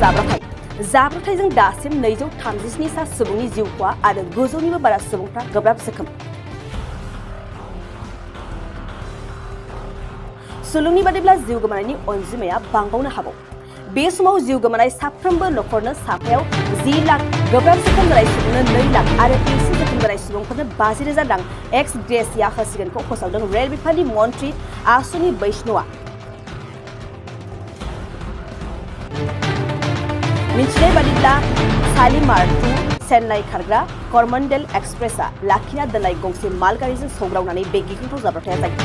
जाब्रबथायजों दासिम 237 सा सुबुंनि जिउ खहा आरो 900निबो बारा सुबुंफ्रा गोब्राब जोखोम। सुलुंनि बादिब्ला जिउ गोमानायनि अनजिमाया बांबावनो हागौ। बे समाव जिउ गोमानाय साफ्रोमबो नखरनो साफायाव 10 लाख, गोब्राब जोखोम जानाय सुबुंनो 2 लाख आरो एसे जोखोम जानाय सुबुंफोरनो 50,000 रां एक्स ग्रेसिया होसिगोनखौ फोसावदों रेल बिफाननि मन्थ्रि आश्विनी वैष्णवआ। मिथिनाय बादिब्ला शालिमार टु चेन्नाइ खारग्रा करमन्डेल एक्सप्रेसआ लाखिना दोननाय गंसे मालगारिजों सौग्रावनानै बे गिख्रंथाव जाब्रबथाया जायो।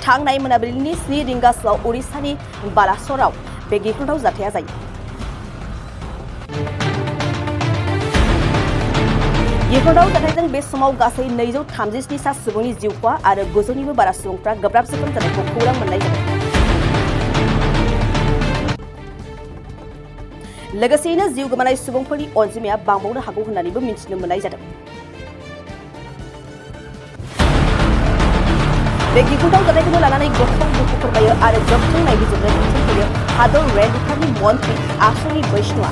थांनाय मोनाबिलिनि 7 रिंगासोआव उड़िसानि बालासराव बे गिख्रंथाव जाथाया जायो। गिख्रंथाव जाथायजों बे समाव गासै 237 सा सुबुंनि जिउ खहा आरो 900निबो बारा सुबुंफ्रा गोब्राब जोखोम जानायखौ खौरां मोननाय जादों। लोगोसेयैनो जिउ गोमानाय सुबुंफोरनि अनजिमाया बांबावनो हागौ होननानैबो मिथिनो मोननाय जादों। बे गिख्रंथाव जाथायखौ लानानै गोख्रों दुखु फोरमायो आरो गोख्रों नायबिजिरनो बिथोन होयो हादर रेल बिफाननि मन्थ्रि आश्विनी वैष्णवआ।